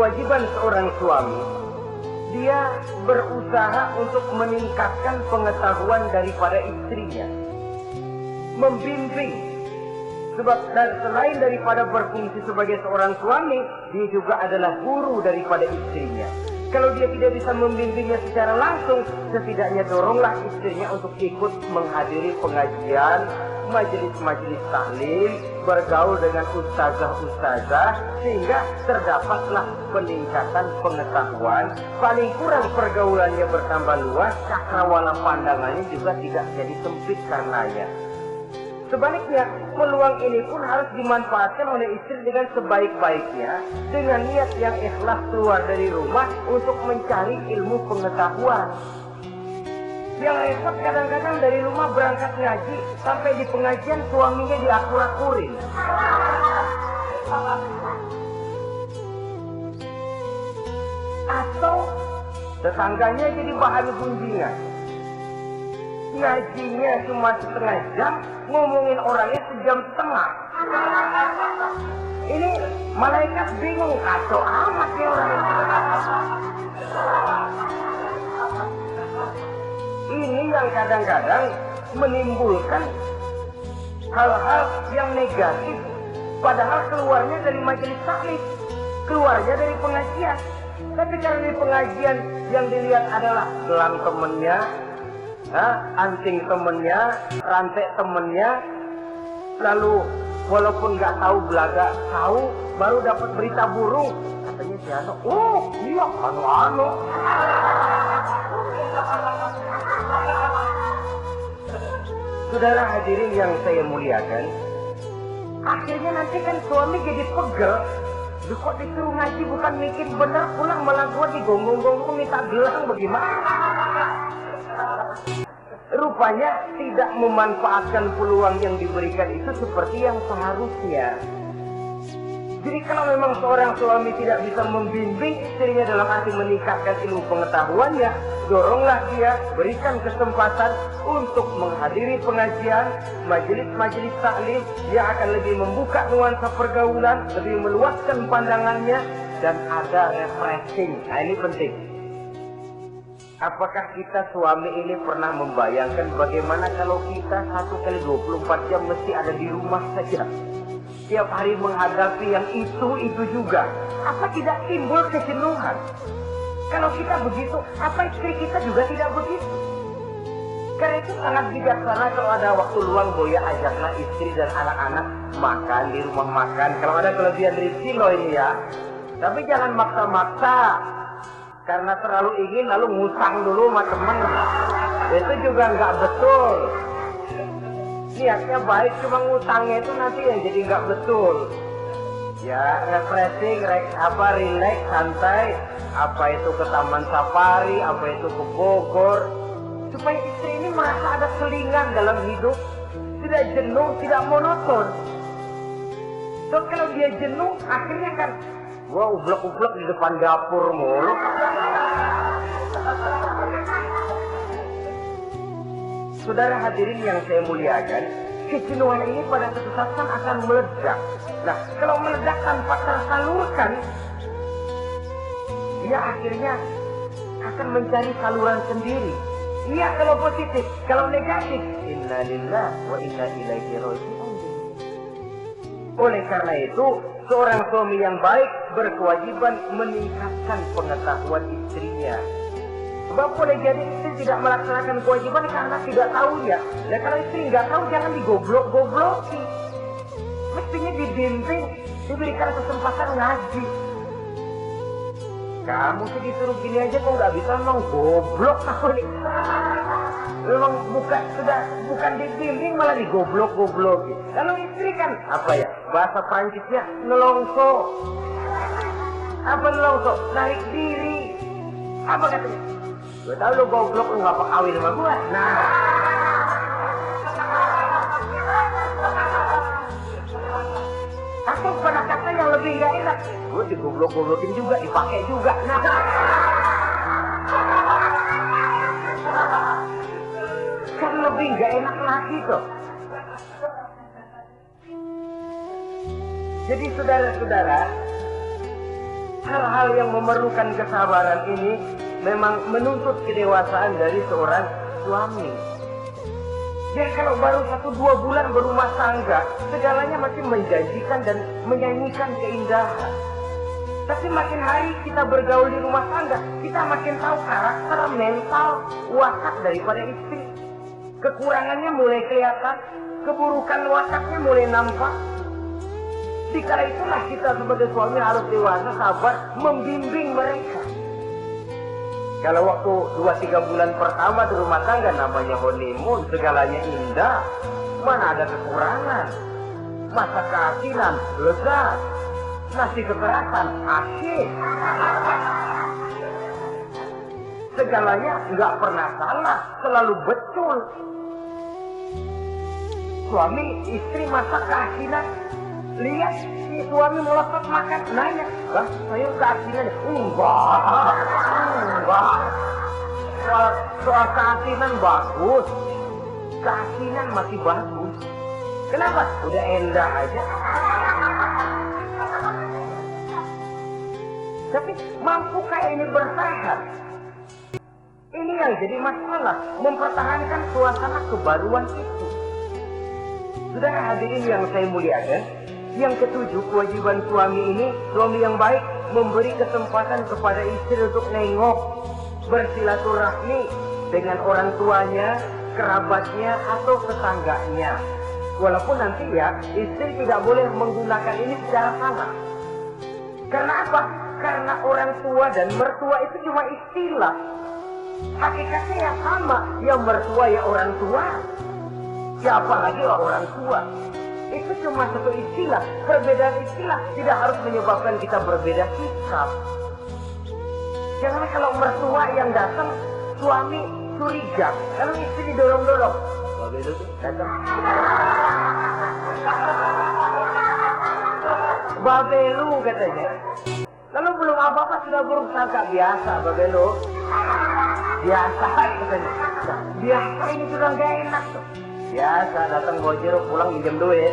kewajiban seorang suami, dia berusaha untuk meningkatkan pengetahuan daripada istrinya, membimbing. Sebab selain daripada berfungsi sebagai seorang suami, dia juga adalah guru daripada istrinya. Kalau dia tidak bisa membimbingnya secara langsung, setidaknya doronglah istrinya untuk ikut menghadiri pengajian, majelis-majelis taklim, bergaul dengan ustazah-ustazah, sehingga terdapatlah peningkatan pengetahuan. Paling kurang pergaulannya bertambah luas, cakrawala pandangannya juga tidak jadi sempit karenanya. Sebaliknya, peluang ini pun harus dimanfaatkan oleh istri dengan sebaik-baiknya, dengan niat yang ikhlas keluar dari rumah untuk mencari ilmu pengetahuan. Yang repot kadang-kadang dari rumah berangkat ngaji, sampai di pengajian suaminya diakur-akurin. Atau tetangganya jadi bahan gunjingan. Ngajinya cuma setengah jam, ngomongin orangnya sejam setengah. Ini malaikat bingung, kacau amat ya orang. Ini yang kadang-kadang menimbulkan hal-hal yang negatif, padahal keluarnya dari majelis taklim, keluarnya dari pengajian. Tapi kalau di pengajian yang dilihat adalah gelang temennya, anting temennya, rantai temennya, lalu walaupun nggak tahu belaga, tahu baru dapat berita burung, katanya si Ano, oh iya Ano. Saudara hadirin yang saya muliakan, akhirnya nanti kan suami jadi pegel. Duh, kok disuruh ngaji bukan mikir benar, pulang malah gua digonggong-gonggong minta gelang, bagaimana? Rupanya tidak memanfaatkan peluang yang diberikan itu seperti yang seharusnya. Jadi kalau memang seorang suami tidak bisa membimbing istrinya dalam arti meningkatkan ilmu pengetahuannya, doronglah dia, berikan kesempatan untuk menghadiri pengajian, majelis-majelis taklim. Dia akan lebih membuka nuansa pergaulan, lebih meluaskan pandangannya, dan ada refreshing. Nah, ini penting. Apakah kita suami ini pernah membayangkan bagaimana kalau kita 1x24 jam mesti ada di rumah saja? Tiap hari menghadapi yang itu juga. Apa tidak timbul kejenuhan? Kalau kita begitu, apa istri kita juga tidak begitu? Karena itu sangat bijaksana kalau ada waktu luang, Boya ajaklah istri dan anak-anak makan di rumah makan. Kalau ada kelebihan rezeki loh ini ya. Tapi jangan maksa-maksa. Karena terlalu ingin lalu ngutang dulu sama temen. Itu juga nggak betul. Niatnya baik, cuma ngutangnya itu nanti yang jadi nggak betul. Ya, refreshing, relax, santai. Apa itu ke Taman Safari, apa itu ke Bogor. Supaya istri ini merasa ada selingan dalam hidup. Tidak jenuh, tidak monoton. So, kalau dia jenuh, akhirnya kan gua ublek-ublek di depan dapur mulu. Saudara hadirin yang saya muliakan, kejenuhan ini pada suatu saat akan meledak. Nah, kalau meledak tanpa tersalurkan, dia akhirnya akan mencari saluran sendiri. Iya kalau positif, kalau negatif, inna lillahi wa inna ilaihi raji'un. Oleh karena itu, seorang suami yang baik berkewajiban meningkatkan pengetahuan istrinya. Sebab boleh jadi istri tidak melaksanakan kewajiban karena tidak tahunya. Dan kalau istri nggak tahu, jangan digoblok-gobloki. Mestinya dibimbing, diberikan kesempatan ngaji. Kamu sih disuruh gini aja kok nggak bisa, memang goblok aku nih. Memang bukan dibimbing malah digoblok-gobloki. Kalau istri kan apa ya? Bahasa Prancisnya nelongso. Apa nelongso? Narik diri. Apa katanya? Gue tau lu goblok, lu gak kawin sama gue. Nah, atau pada kata yang lebih gak enak, gue digoblok-goblokin juga, dipakai juga. Nah, kan lebih gak enak lagi tuh. Jadi saudara-saudara, hal-hal hal yang memerlukan kesabaran ini memang menuntut kedewasaan dari seorang suami. Ya kalau baru 1-2 bulan berumah tangga, segalanya masih menjanjikan dan menyanyikan keindahan. Tapi makin hari kita bergaul di rumah tangga, kita makin tahu karakter, mental, watak daripada istri. Kekurangannya mulai kelihatan, keburukan wataknya mulai nampak. Dikala itulah kita sebagai suami harus dewasa, sabar, membimbing mereka. Kalau waktu 2-3 bulan pertama di rumah tangga namanya honeymoon, segalanya indah, mana ada kekurangan. Masa keasinan, lezat. Nasi kekerasan, asyik. Segalanya nggak pernah salah, selalu betul. Suami istri masak keasinan, lihat si suami melotot makan, nanya, "Lah, saya keasinan?" Enggak. Soal keasinan bagus, keasinan masih bagus. Kenapa? Udah endah aja. Tapi mampukah ini bertahan? Ini yang jadi masalah, mempertahankan suasana kebaruan itu. Saudara hadirin yang saya muliakan, yang ketujuh, kewajiban suami ini, suami yang baik memberi kesempatan kepada istri untuk nengok, bersilaturahmi dengan orang tuanya, kerabatnya, atau tetangganya. Walaupun nanti ya, istri tidak boleh menggunakan ini secara sama. Karena apa? Karena orang tua dan mertua itu cuma istilah. Hakikatnya yang sama, yang mertua ya orang tua. Siapa lagi orang tua? Itu cuma satu istilah. Perbedaan istilah tidak harus menyebabkan kita berbeda sikap. Jangan kalau mertua yang datang, suami curiga. Lalu istri didorong-dorong. Babe itu datang. Babe lu katanya. Lalu belum apa-apa sudah buruk sangka. Biasa babe lu. Biasa katanya. Biasa ini sudah gak enak tuh. Biasa datang bawa jeruk, pulang minjem duit.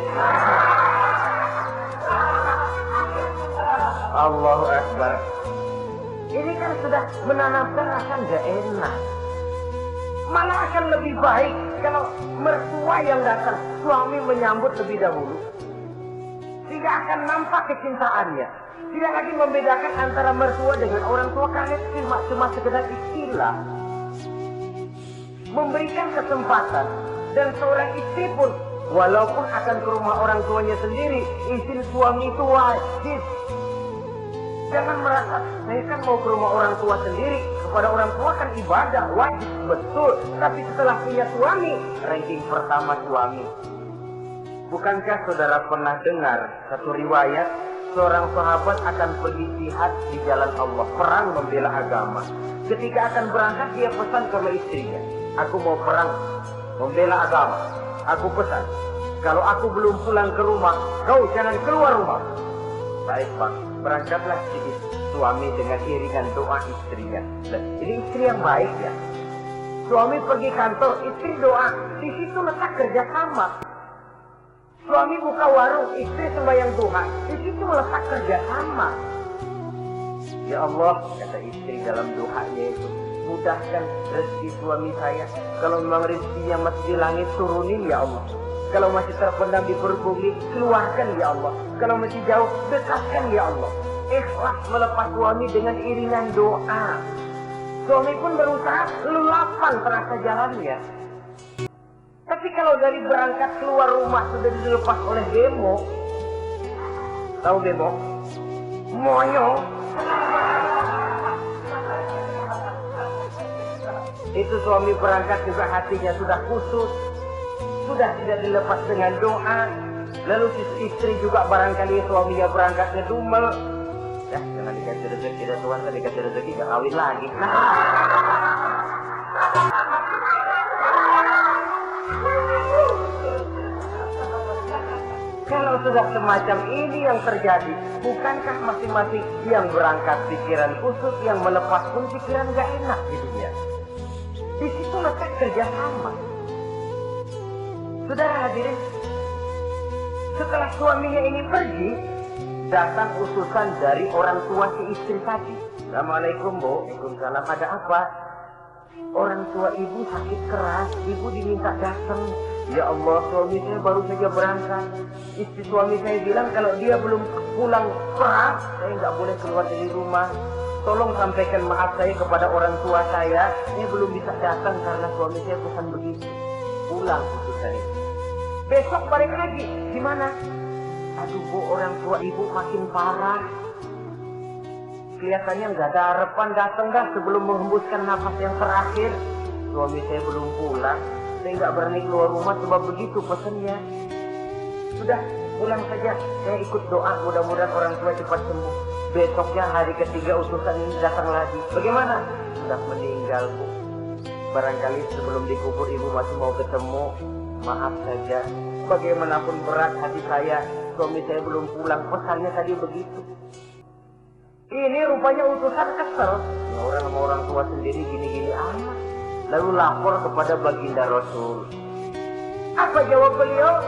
Allahu Akbar. Ini kan sudah menanamkan rasa gak enak. Malah akan lebih baik kalau mertua yang datang, suami menyambut lebih dahulu. Tidak akan nampak kecintaannya. Tidak lagi membedakan antara mertua dengan orang tua, karena itu cuma sekedar istilah. Memberikan kesempatan. Dan seorang istri pun, walaupun akan ke rumah orang tuanya sendiri, izin suami itu wajib. Jangan merasa, saya kan mau ke rumah orang tua sendiri, kepada orang tua kan ibadah, wajib, betul. Tapi setelah punya suami, ranking pertama suami. Bukankah saudara pernah dengar satu riwayat, seorang sahabat akan pergi jihad di jalan Allah, perang membela agama. Ketika akan berangkat, dia pesan sama istrinya, "Aku mau perang membela agama. Aku pesan, kalau aku belum pulang ke rumah, kau jangan keluar rumah." Baik Pak, berangkatlah si suami dengan iringan doa istrinya. Dan ini istri yang baik ya. Suami pergi kantor, istri doa. Di situ letak kerjasama. Suami buka warung, istri sembahyang duha. Di situ letak kerjasama. Ya Allah, kata istri dalam doanya itu, mudahkan rezeki suami saya. Kalau memang rezekinya masih di langit, turunin ya Allah. Kalau masih terpendam di perut bumi, keluarkan ya Allah. Kalau masih jauh, dekatkan ya Allah. Ikhlas melepas suami dengan iringan doa. Suami pun berusaha lulapan terasa jalannya. Tapi kalau dari berangkat keluar rumah sudah dilepas oleh bemo, tahu bemo? Moyo. Itu suami berangkat juga hatinya sudah kusut, sudah tidak dilepas dengan doa. Lalu istri juga barangkali suaminya berangkat ngedumel. Ya, jangan dikasih rezeki, dan Tuhan tadi dikasih rezeki gak kawin lagi. Kalau sudah semacam ini yang terjadi, bukankah masing-masing yang berangkat pikiran kusut, yang melepas pun pikiran gak enak hidupnya? Di situ letak kerjasama. Saudara hadirin, setelah suaminya ini pergi, datang utusan dari orang tua si istri tadi. Assalamualaikum Bu. Waalaikumsalam. Ada apa? Orang tua ibu sakit keras, ibu diminta datang. Ya Allah, suami saya baru saja berangkat. Istri suami saya bilang kalau dia belum pulang keras, saya nggak boleh keluar dari rumah. Tolong sampaikan maaf saya kepada orang tua saya. Saya belum bisa datang karena suami saya pesan begitu. Pulang utusan itu. Besok balik lagi. Gimana? Aduh Bu, orang tua ibu makin parah. Kelihatannya nggak ada harapan datang dah sebelum menghembuskan nafas yang terakhir. Suami saya belum pulang. Saya nggak berani keluar rumah sebab begitu pesannya. Sudah, pulang saja. Saya ikut doa mudah-mudahan orang tua cepat sembuh. Besoknya hari ketiga utusan ini datang lagi. Bagaimana? Sudah meninggal Bu. Barangkali sebelum dikubur ibu masih mau ketemu. Maaf saja. Bagaimanapun berat hati saya, suami saya belum pulang. Pesannya tadi begitu. Ini rupanya utusan kesel. Ya, orang sama orang tua sendiri gini-gini amat. Lalu lapor kepada baginda Rasul. Apa jawab beliau?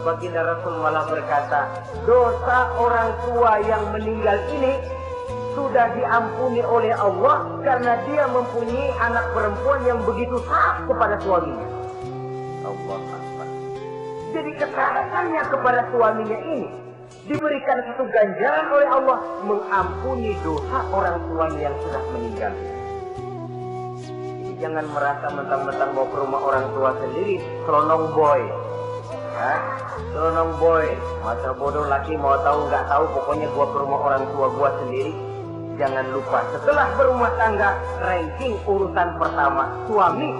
Baginda Rasul malah berkata, dosa orang tua yang meninggal ini sudah diampuni oleh Allah karena dia mempunyai anak perempuan yang begitu taat kepada suaminya. Allah Akbar. Jadi ketaatannya kepada suaminya ini diberikan satu ganjaran oleh Allah mengampuni dosa orang tuanya yang sudah meninggal. Jadi jangan merasa mentang-mentang mau ke rumah orang tua sendiri selonong boy. Selonong boy, masa bodoh laki mau tahu nggak tahu, pokoknya gua ke rumah orang tua gua sendiri. Jangan lupa setelah berumah tangga, ranking urutan pertama suami,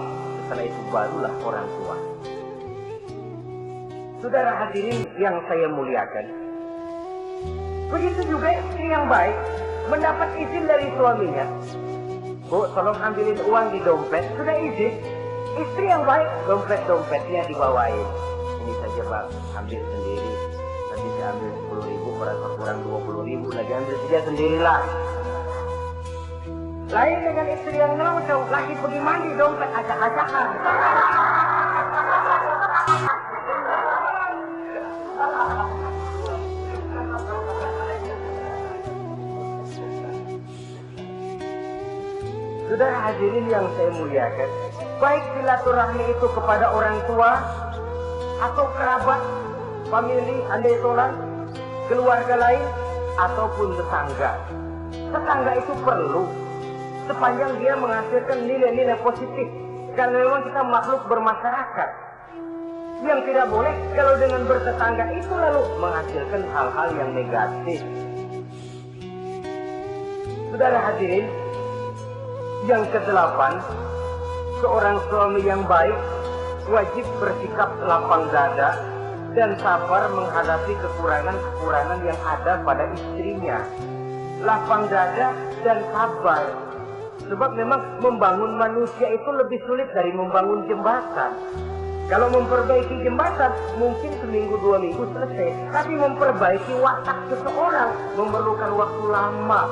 setelah itu barulah orang tua. Saudara hadirin yang saya muliakan, begitu juga istri yang baik mendapat izin dari suaminya. Bu, tolong ambilin uang di dompet. Sudah izin. Istri yang baik, dompetnya dibawain. Ini saja Bang, ambil sendiri. Nanti saya ambil 10.000, merasa kurang 20.000 lagi, ambil saja sendirilah. Lain dengan istri yang nongkrong, lagi pergi mandi, dompet acak-acakan. Saudara hadirin yang saya muliakan, baik silaturahmi itu kepada orang tua atau kerabat, famili, andai tolan, keluarga lain, ataupun tetangga. Tetangga itu perlu sepanjang dia menghasilkan nilai-nilai positif, karena memang kita makhluk bermasyarakat. Yang tidak boleh kalau dengan bertetangga itu lalu menghasilkan hal-hal yang negatif. Saudara hadirin yang ke-8, seorang suami yang baik wajib bersikap lapang dada dan sabar menghadapi kekurangan-kekurangan yang ada pada istrinya. Lapang dada dan sabar. Sebab memang membangun manusia itu lebih sulit dari membangun jembatan. Kalau memperbaiki jembatan mungkin seminggu 2 minggu selesai. Tapi memperbaiki watak seseorang memerlukan waktu lama.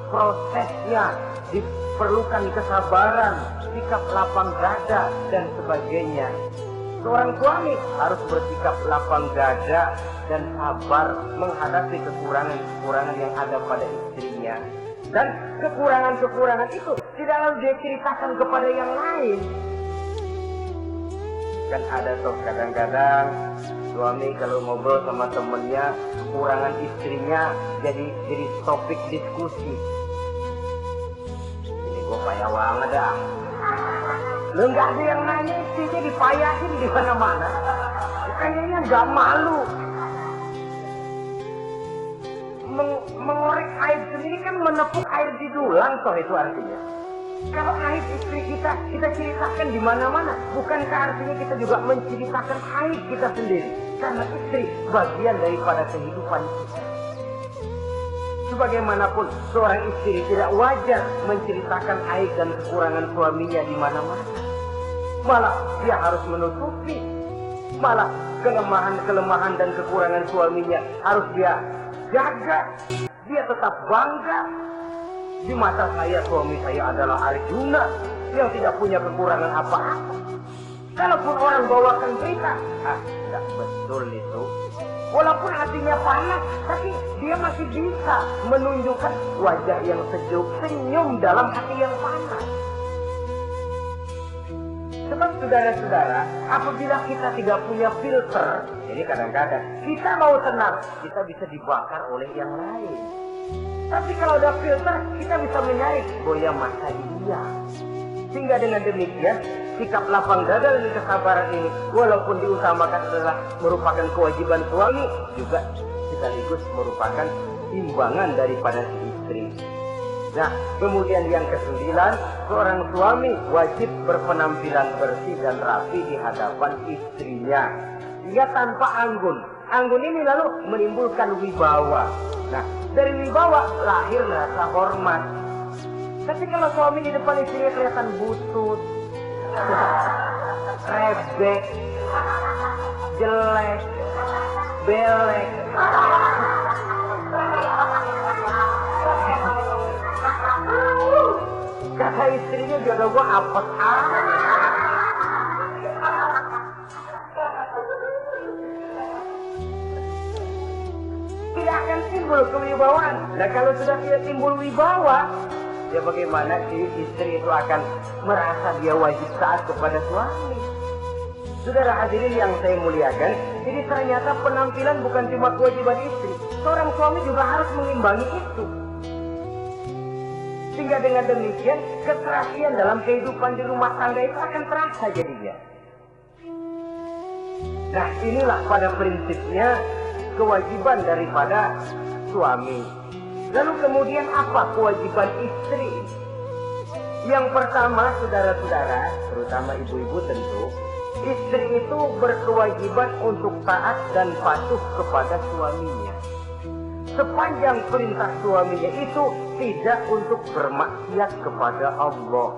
Prosesnya diperlukan kesabaran, sikap lapang dada dan sebagainya. Seorang suami harus bersikap lapang dada dan sabar menghadapi kekurangan-kekurangan yang ada pada istrinya. Dan kekurangan-kekurangan itu tidak lalu dia ceritakan kepada yang lain. Kan ada tuh kadang-kadang suami kalau ngobrol sama temennya, kekurangan istrinya jadi topik diskusi. Ini gue payah banget dah. Lu nggak ada yang nanya, istrinya dipayahin di mana-mana. Kayaknya nggak malu. Mengorek air sendiri kan menepuk air di dulang, toh itu artinya. Kalau aib istri kita ceritakan di mana-mana, bukankah artinya kita juga menceritakan aib kita sendiri? Karena istri bagian daripada kehidupan kita. Sebagaimanapun seorang istri tidak wajar menceritakan aib dan kekurangan suaminya di mana-mana. Malah dia harus menutupi. Malah kelemahan dan kekurangan suaminya harus dia jaga. Dia tetap bangga. Di mata saya suami saya adalah Arjuna yang tidak punya kekurangan apa-apa. Kalaupun orang bawakan berita, tidak betul itu. Walaupun hatinya panas, tapi dia masih bisa menunjukkan wajah yang sejuk, senyum dalam hati yang panas. Sebab saudara-saudara, apabila kita tidak punya filter, jadi kadang-kadang kita mau tenang, kita bisa dibakar oleh yang lain. Tapi kalau ada filter, kita bisa menyaring, oh ya masa iya. Sehingga dengan demikian, sikap lapang dada dan kesabaran ini, walaupun diutamakan adalah merupakan kewajiban suami, juga sekaligus merupakan imbangan daripada si istri. Nah, kemudian yang ke-9, seorang suami wajib berpenampilan bersih dan rapi di hadapan istrinya. Dia tanpa anggun. Anggun ini lalu menimbulkan wibawa. Nah, dari wibawa lahir rasa hormat. Tapi kalau suami di depan istrinya kelihatan butut, rebek, jelek, belek, kata istrinya jodoh gua apes tidak akan timbul kewibawaan. Nah kalau sudah tidak timbul wibawa, ya bagaimana si istri itu akan merasa dia wajib taat kepada suami. Saudara hadirin yang saya muliakan, jadi ternyata penampilan bukan cuma kewajiban istri, seorang suami juga harus mengimbangi itu. Sehingga dengan demikian, keserasian dalam kehidupan di rumah tangga itu akan terasa jadinya. Nah inilah pada prinsipnya kewajiban daripada suami. Lalu kemudian apa kewajiban istri? Yang pertama saudara-saudara, terutama ibu-ibu tentu, istri itu berkewajiban untuk taat dan patuh kepada suaminya. Sepanjang perintah suaminya itu tidak untuk bermaksiat kepada Allah.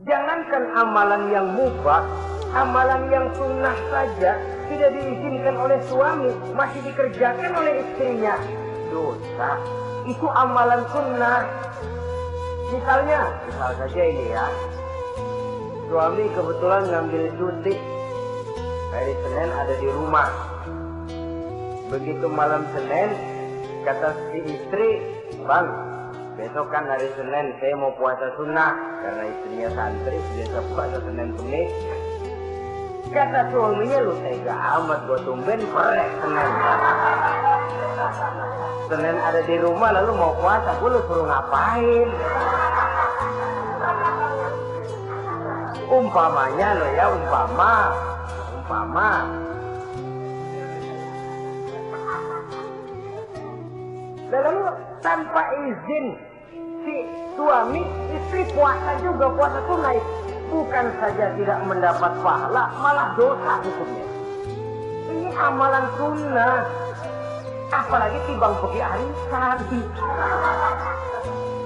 Jangankan amalan yang mubah, amalan yang sunnah saja tidak diizinkan oleh suami, masih dikerjakan oleh istrinya. Dosa. Itu amalan sunnah. Misal saja ini ya, suami kebetulan ngambil cuti hari Senin ada di rumah. Begitu malam Senin, kata si istri, bang, besok kan hari Senin saya mau puasa sunnah, karena istrinya santri biasa puasa Senin Kemis. Kata suaminya, lu tega amat, gua tumben perek Senin. Senin ada di rumah lalu mau puasa, gua lu suruh ngapain? Umpamanya lo ya, umpama. Lalu tanpa izin si suami, istri puasa juga, puasa sunnah. Bukan saja tidak mendapat pahala, malah dosa hukumnya. Ini amalan sunnah. Apalagi tibang pergi arisan,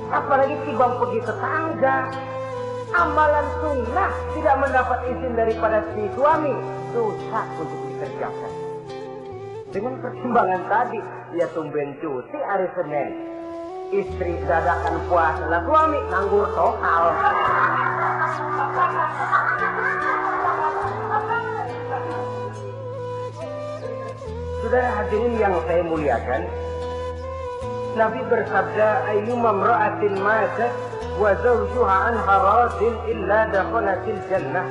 apalagi tibang pergi tetangga. Amalan sunnah tidak mendapat izin daripada si suami, dosa untuk dikerjakan. Dengan pertimbangan tadi, ya tumben cuti hari Senin, istri dadakan puasa, lah suami nganggur total. Saudara hadirin yang saya muliakan, Nabi bersabda, ayyuma imra'atin matat wa zawjuha anha radin illa dakhalatil jannah.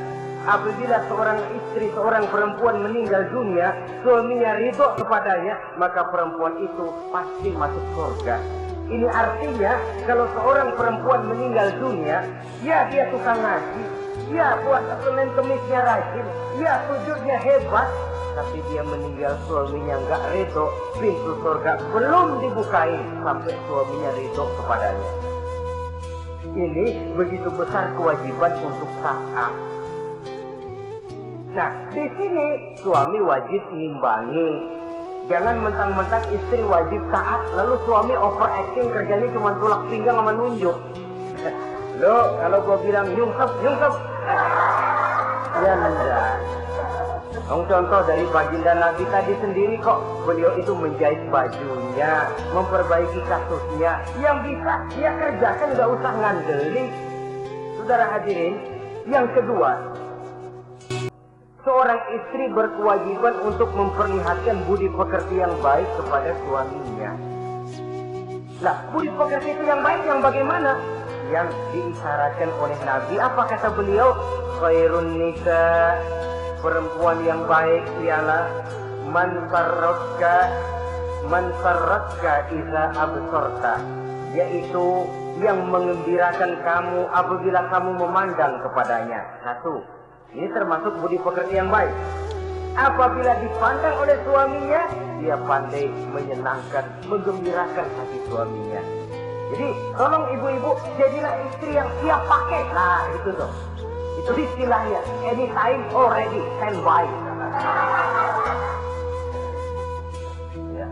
Apabila seorang istri, seorang perempuan meninggal dunia, suaminya ridho kepadanya, maka perempuan itu pasti masuk surga. Ini artinya kalau seorang perempuan meninggal dunia, ya dia tukang ngaji, ya puasa Senin Kemisnya rajin, ya sujudnya hebat, tapi dia meninggal suaminya nggak ridho, pintu surga belum dibukain sampai suaminya ridho kepadanya. Ini begitu besar kewajiban untuk taat. Nah, di sini suami wajib ngimbangi. Jangan mentang-mentang istri wajib taat, lalu suami overacting, kerjanya cuma tulak pinggang sama nunjuk. Loh, kalau gua bilang nyungsep. Ya enggak. Contoh dari baginda Nabi tadi sendiri kok, beliau itu menjahit bajunya, memperbaiki kasusnya. Yang bisa dia kerjakan, nggak usah ngandeli. Saudara hadirin, yang kedua, Seorang istri berkewajiban untuk memperlihatkan budi pekerti yang baik kepada suaminya. Nah, budi pekerti itu yang baik yang bagaimana? Yang diisyaratkan oleh Nabi. Apa kata beliau? Khairun nisa, perempuan yang baik ialah man sarratka iza absorta, yaitu yang mengembirakan kamu apabila kamu memandang kepadanya. Satu, ini termasuk budi pekerti yang baik. Apabila dipandang oleh suaminya, dia pandai menyenangkan, menggembirakan hati suaminya. Jadi, tolong ibu-ibu, jadilah istri yang siap pakai. Nah, itu tuh. Itu istilahnya. Anytime already, standby. Ya.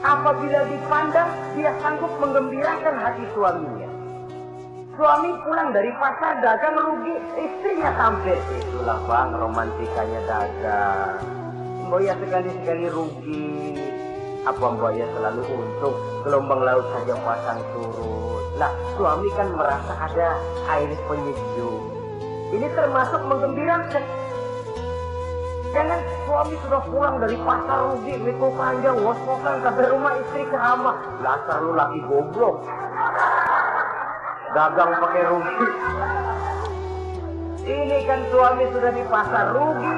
Apabila dipandang, dia sanggup menggembirakan hati suaminya. Suami pulang dari pasar dagang rugi, istrinya tampil. Itulah bang, romantikanya dagang. Mbak ya sekali-sekali rugi. Apa Mbak ya selalu untung, gelombang laut saja pasang surut. Lah, suami kan merasa ada air penyejuk. Ini termasuk menggembirakan. Jangan suami sudah pulang dari pasar rugi, mikul panjang, ngos-ngosan sampai rumah istri ceramah. Dasar lu laki goblok. Dagang pakai rugi. Ini kan suami sudah di pasar rugi,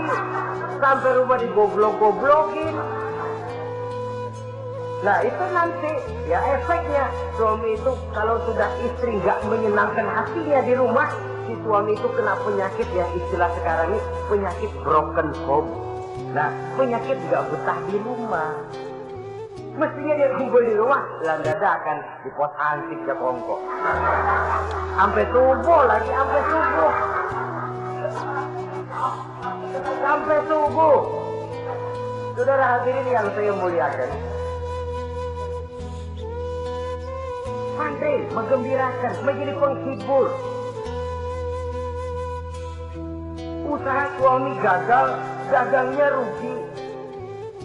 sampai rumah digoblok-goblokin. Nah itu nanti ya efeknya, suami itu kalau sudah istri nggak menyenangkan hatinya di rumah, si suami itu kena penyakit ya, istilah sekarang ini penyakit broken home. Nah penyakit nggak betah di rumah. Mestinya dia kumpul di rumah, dadakan di pos antik ya kongko. Sampai subuh lagi, sampai subuh. Sampai subuh. Saudara hadirin yang saya muliakan. Pandai menggembirakan, menjadi penghibur. Usaha suami gagal, dagangnya rugi.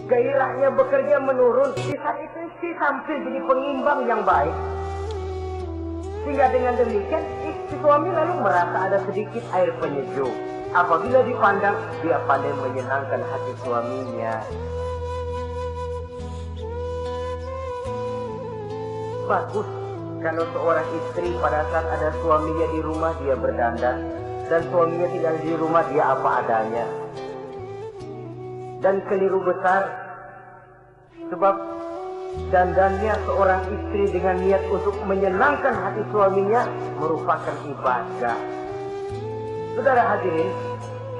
Gairahnya bekerja menurun, di saat itu istri tampil jadi pengimbang yang baik. Sehingga dengan demikian, istri suami lalu merasa ada sedikit air penyejuk. Apabila dipandang, dia pandai menyenangkan hati suaminya. Bagus kalau seorang istri pada saat ada suaminya di rumah dia berdandan, dan suaminya tinggal di rumah dia apa adanya. Dan keliru besar, sebab dandannya seorang istri dengan niat untuk menyenangkan hati suaminya merupakan ibadah. Saudara hadirin,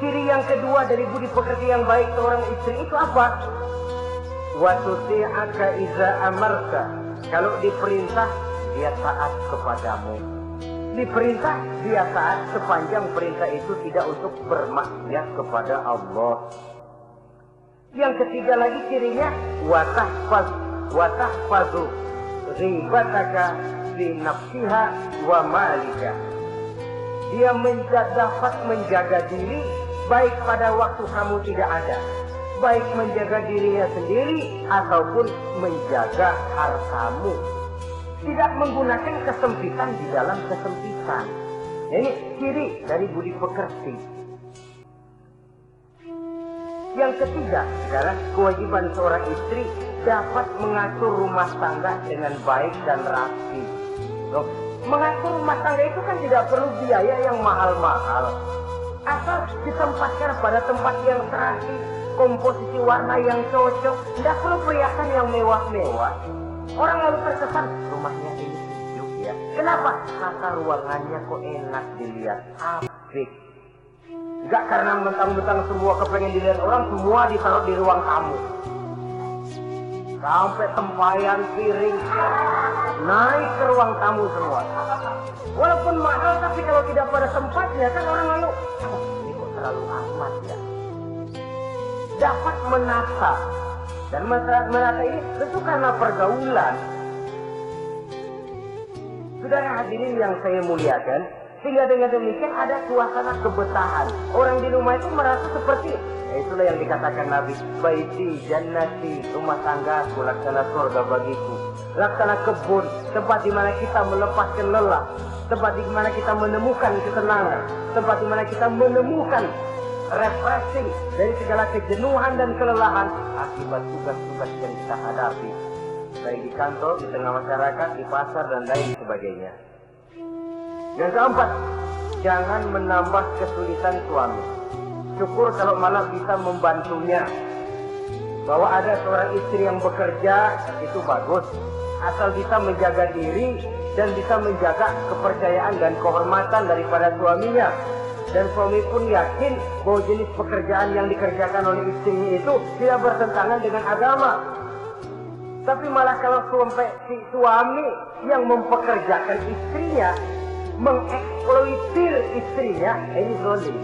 ciri yang kedua dari budi pekerti yang baik seorang istri itu apa? Wa tuti'aka iza amarta. Kalau diperintah, dia taat kepadamu. Diperintah, dia taat sepanjang perintah itu tidak untuk bermaksiat kepada Allah. Yang ketiga lagi cirinya watahfazu ribataka fi nafsiha wa malika. Dia dapat menjaga diri baik pada waktu kamu tidak ada, baik menjaga dirinya sendiri ataupun menjaga hartamu. Tidak menggunakan kesempitan di dalam kesempitan. Ini ciri dari budi pekerti. Yang ketiga adalah kewajiban seorang istri dapat mengatur rumah tangga dengan baik dan rapi. Loh, mengatur rumah tangga itu kan tidak perlu biaya yang mahal-mahal. Asal ditempatkan pada tempat yang rapi, komposisi warna yang cocok, tidak perlu perhiasan yang mewah-mewah. Orang lalu terkesan rumahnya ini sejuk ya. Kenapa? Tata ruangannya kok enak dilihat, apik. Enggak karena mentang-mentang semua kepengen dilihat orang, semua ditaruh di ruang tamu. Sampai tempayan piring naik ke ruang tamu semua. Walaupun mahal, tapi kalau tidak pada tempatnya kan orang lalu, ini kok terlalu amat ya. Dapat menata. Dan menata ini tentu karena pergaulan. Saudara hadirin yang saya muliakan, sehingga dengan demikian ada suasana kebetahan. Orang di rumah itu merasa seperti, itulah yang dikatakan Nabi, baiti jannati, rumah tanggaku laksana surga bagiku. Laksana kebun, tempat di mana kita melepaskan lelah, tempat di mana kita menemukan kesenangan, tempat di mana kita menemukan refreshing dari segala kejenuhan dan kelelahan akibat tugas-tugas yang kita hadapi, baik di kantor, di tengah masyarakat, di pasar, dan lain sebagainya. Yang keempat, jangan menambah kesulitan suami. Syukur kalau malah bisa membantunya. Bahwa ada seorang istri yang bekerja, itu bagus. Asal bisa menjaga diri dan bisa menjaga kepercayaan dan kehormatan daripada suaminya. Dan suami pun yakin bahwa jenis pekerjaan yang dikerjakan oleh istrinya itu tidak bertentangan dengan agama. Tapi malah kalau sampai si suami yang mempekerjakan istrinya, mengeksploitir istrinya, ini zolim.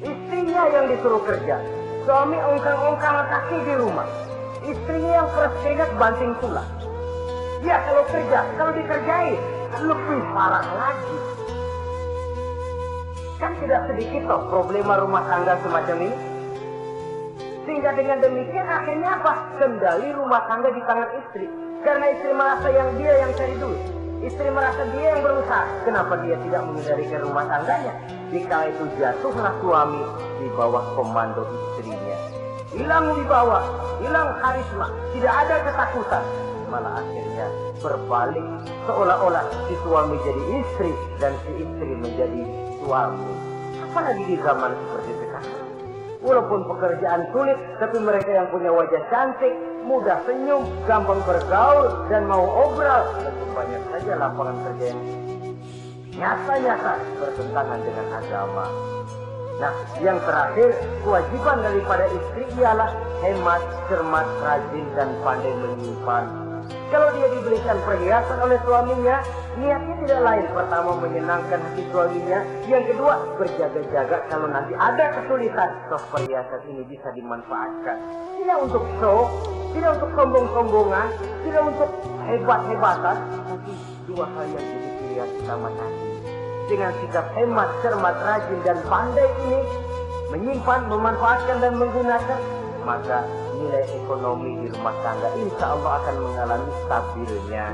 Istrinya yang disuruh kerja, suami ongkang-ongkang kaki di rumah, istrinya yang keras keringat banting tulang. Ya kalau kerja, kalau dikerjain lebih parah lagi. Kan tidak sedikit toh problema rumah tangga semacam ini. Sehingga dengan demikian akhirnya apa? Kendali rumah tangga di tangan istri. Karena istri merasa dia yang cari duit. Istri merasa dia yang berusaha. Kenapa dia tidak mengendalikan rumah tangganya? Jika itu jatuhlah suami di bawah komando istrinya. Hilang wibawa, hilang karisma, tidak ada ketakutan. Malah akhirnya berbalik seolah-olah si suami jadi istri dan si istri menjadi suami. Apalagi di zaman seperti sekarang. Walaupun pekerjaan sulit, tapi mereka yang punya wajah cantik, mudah senyum, gampang bergaul, dan mau obral. Tentu banyak saja lapangan kerja yang nyata-nyata bertentangan dengan agama. Nah, yang terakhir, kewajiban daripada istri ialah hemat, cermat, rajin, dan pandai menyimpan. Kalau dia diberikan perhiasan oleh suaminya, niatnya tidak lain. Pertama, menyenangkan hati suaminya. Yang kedua, berjaga-jaga kalau nanti ada kesulitan, toh perhiasan ini bisa dimanfaatkan. Tidak untuk show, tidak untuk sombong-sombongan, tidak untuk hebat-hebatan, tapi dua hal yang jadi pilihan utama tadi. Dengan sikap hemat, cermat, rajin, dan pandai ini, menyimpan, memanfaatkan, dan menggunakan, maka nilai ekonomi di rumah tangga insya Allah akan mengalami stabilnya.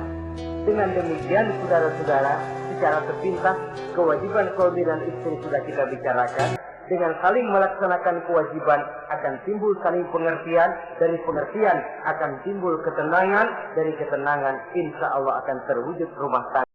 Dengan demikian, saudara-saudara, secara sepintas, kewajiban suami dan istri sudah kita bicarakan. Dengan saling melaksanakan kewajiban akan timbul saling pengertian, dari pengertian akan timbul ketenangan, dari ketenangan insya Allah akan terwujud rumah tangga.